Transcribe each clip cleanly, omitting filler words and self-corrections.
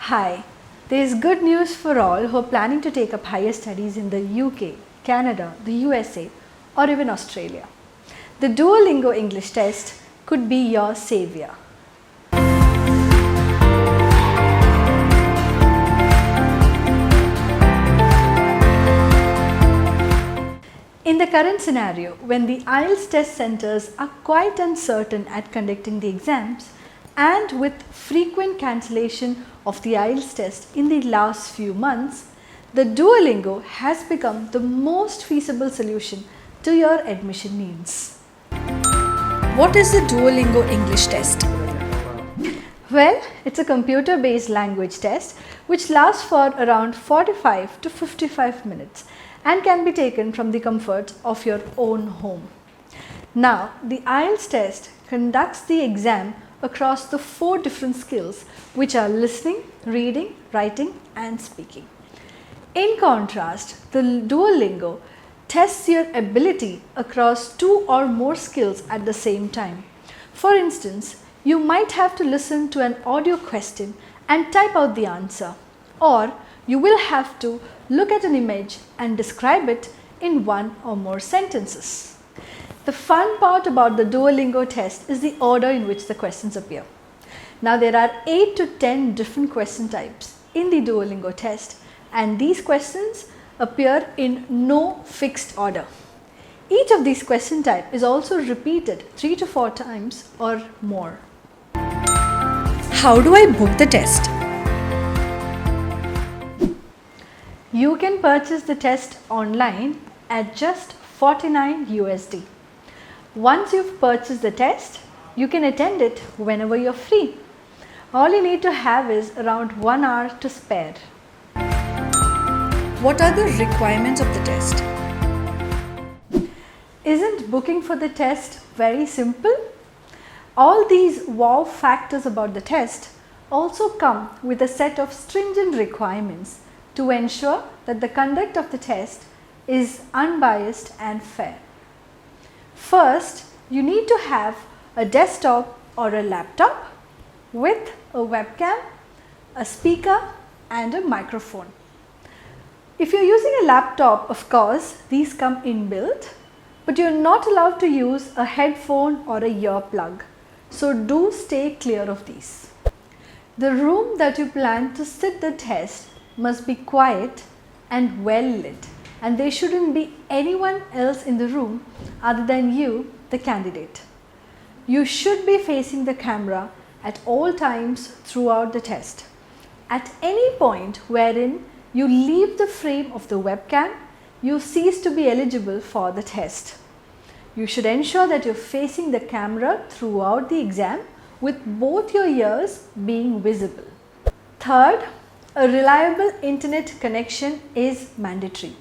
Hi, there is good news for all who are planning to take up higher studies in the UK, Canada, the USA or even Australia. The Duolingo English Test could be your savior. In the current scenario, when the IELTS test centres are quite uncertain at conducting the exams and with frequent cancellation of the IELTS test in the last few months, the Duolingo has become the most feasible solution to your admission needs. What is the Duolingo English Test? Well, it's a computer-based language test which lasts for around 45 to 55 minutes and can be taken from the comfort of your own home. Now, the IELTS test conducts the exam across the 4 different skills which are listening, reading, writing and speaking. In contrast, the Duolingo tests your ability across 2 or more skills at the same time. For instance, you might have to listen to an audio question and type out the answer, or you will have to look at an image and describe it in 1 or more sentences. The fun part about the Duolingo test is the order in which the questions appear. Now there are 8 to 10 different question types in the Duolingo test, and these questions appear in no fixed order. Each of these question types is also repeated 3 to 4 times or more. How do I book the test? You can purchase the test online at just $49 USD. Once you've purchased the test, you can attend it whenever you're free. All you need to have is around 1 hour to spare. What are the requirements of the test? Isn't booking for the test very simple? All these wow factors about the test also come with a set of stringent requirements to ensure that the conduct of the test is unbiased and fair. First, you need to have a desktop or a laptop with a webcam, a speaker and a microphone. If you're using a laptop, of course, these come inbuilt, but you're not allowed to use a headphone or a earplug. So do stay clear of these. The room that you plan to sit the test must be quiet and well lit, and there shouldn't be anyone else in the room other than you, the candidate. You should be facing the camera at all times throughout the test. At any point wherein you leave the frame of the webcam, you cease to be eligible for the test. You should ensure that you're facing the camera throughout the exam with both your ears being visible. Third, a reliable internet connection is mandatory.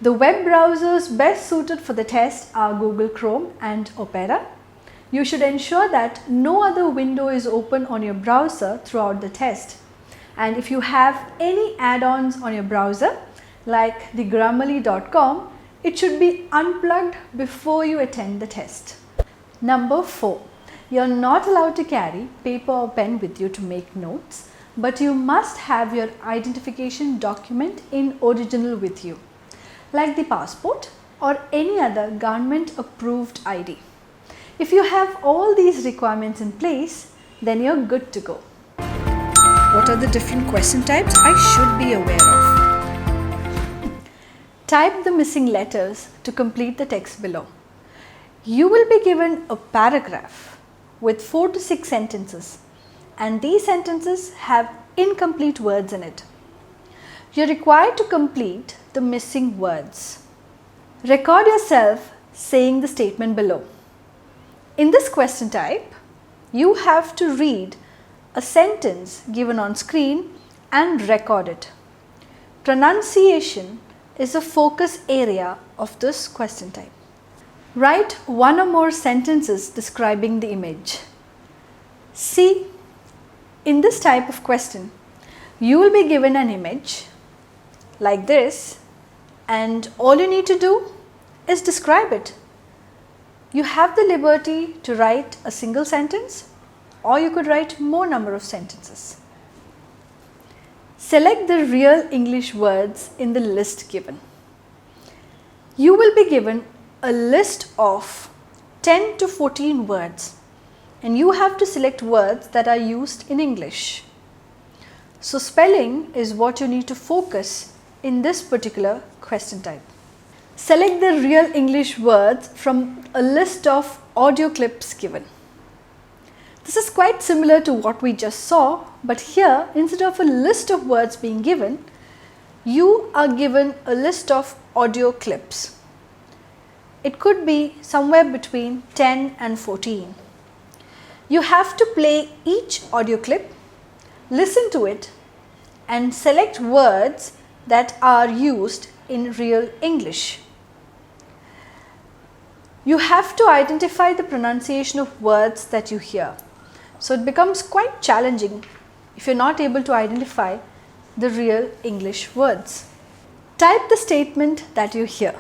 The web browsers best suited for the test are Google Chrome and Opera. You should ensure that no other window is open on your browser throughout the test. And if you have any add-ons on your browser, like the Grammarly.com, it should be unplugged before you attend the test. Number 4. You're not allowed to carry paper or pen with you to make notes, but you must have your identification document in original with you, like the passport or any other government approved ID. If you have all these requirements in place, then you're good to go. What are the different question types I should be aware of? Type the missing letters to complete the text below. You will be given a paragraph with 4 to 6 sentences, and these sentences have incomplete words in it. You're required to complete the missing words. Record yourself saying the statement below. In this question type, you have to read a sentence given on screen and record it. Pronunciation is a focus area of this question type. Write 1 or more sentences describing the image. See, in this type of question, you will be given an image like this, and all you need to do is describe it. You have the liberty to write a single sentence, or you could write more number of sentences. Select the real English words in the list given. You will be given a list of 10 to 14 words and you have to select words that are used in English. So spelling is what you need to focus in this particular question type. Select the real English words from a list of audio clips given. This is quite similar to what we just saw, but here instead of a list of words being given, you are given a list of audio clips. It could be somewhere between 10 and 14. You have to play each audio clip, listen to it and select words that are used in real English. You have to identify the pronunciation of words that you hear. So it becomes quite challenging if you're not able to identify the real English words. Type the statement that you hear.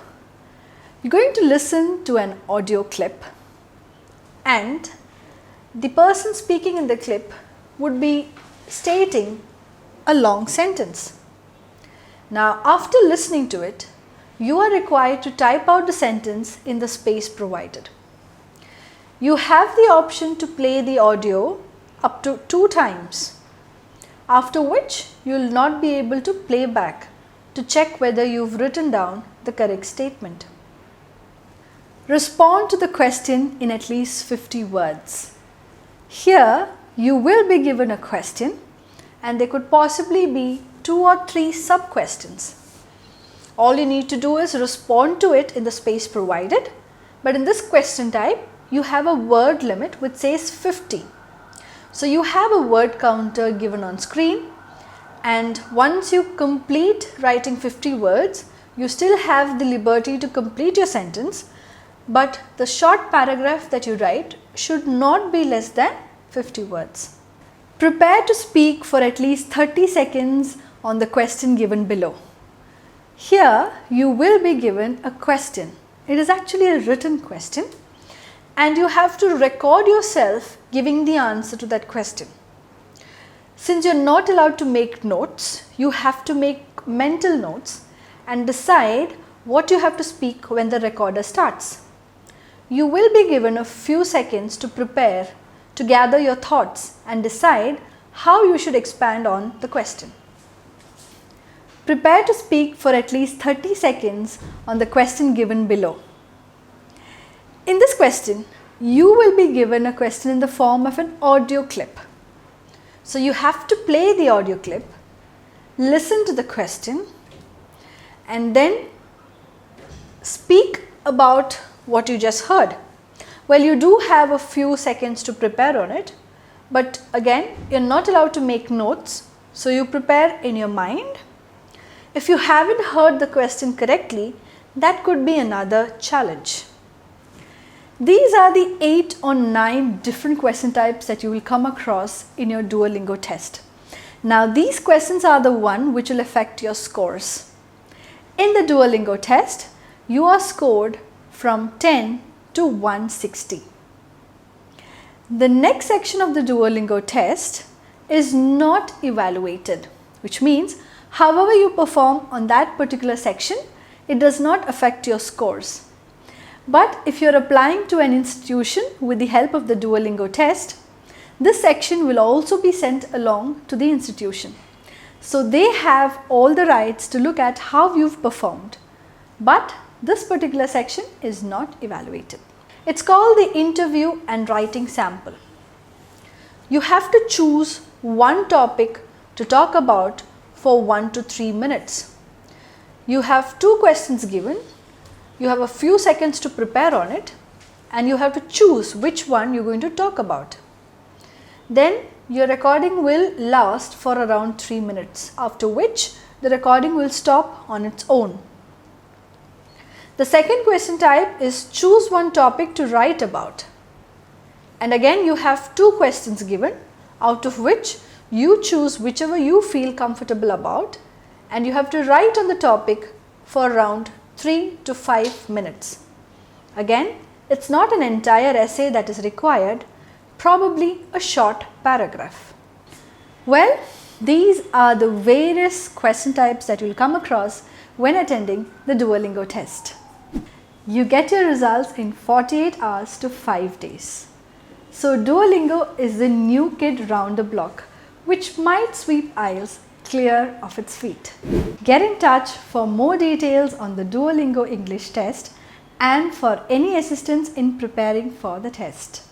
You're going to listen to an audio clip and the person speaking in the clip would be stating a long sentence. Now, after listening to it, you are required to type out the sentence in the space provided. You have the option to play the audio up to 2 times, after which you will not be able to play back to check whether you've written down the correct statement. Respond to the question in at least 50 words. Here you will be given a question and there could possibly be 2 or 3 sub-questions. All you need to do is respond to it in the space provided, but in this question type you have a word limit which says 50. So you have a word counter given on screen and once you complete writing 50 words, you still have the liberty to complete your sentence, but the short paragraph that you write should not be less than 50 words. Prepare to speak for at least 30 seconds on the question given below. Here you will be given a question. It is actually a written question and you have to record yourself giving the answer to that question. Since you're not allowed to make notes, you have to make mental notes and decide what you have to speak when the recorder starts. You will be given a few seconds to prepare, to gather your thoughts and decide how you should expand on the question. Prepare to speak for at least 30 seconds on the question given below. In this question, you will be given a question in the form of an audio clip. So you have to play the audio clip, listen to the question and then speak about what you just heard. Well, you do have a few seconds to prepare on it, but again, you're not allowed to make notes, so you prepare in your mind. If you haven't heard the question correctly, that could be another challenge. These are the 8 or 9 different question types that you will come across in your Duolingo test. Now, these questions are the one which will affect your scores. In the Duolingo test, you are scored from 10 to 160. The next section of the Duolingo test is not evaluated, which means however you perform on that particular section, it does not affect your scores. But if you're applying to an institution with the help of the Duolingo test, this section will also be sent along to the institution. So they have all the rights to look at how you've performed. But this particular section is not evaluated. It's called the interview and writing sample. You have to choose one topic to talk about for 1 to 3 minutes. You have 2 questions given, you have a few seconds to prepare on it and you have to choose which one you're going to talk about. Then your recording will last for around 3 minutes, after which the recording will stop on its own. The second question type is choose one topic to write about. And again you have 2 questions given, out of which you choose whichever you feel comfortable about and you have to write on the topic for around 3 to 5 minutes. Again, it's not an entire essay that is required, probably a short paragraph. Well, These are the various question types that you'll come across when attending the Duolingo test. You get your results in 48 hours to 5 days. So Duolingo is the new kid round the block which might sweep IELTS clear of its feet. Get in touch for more details on the Duolingo English test and for any assistance in preparing for the test.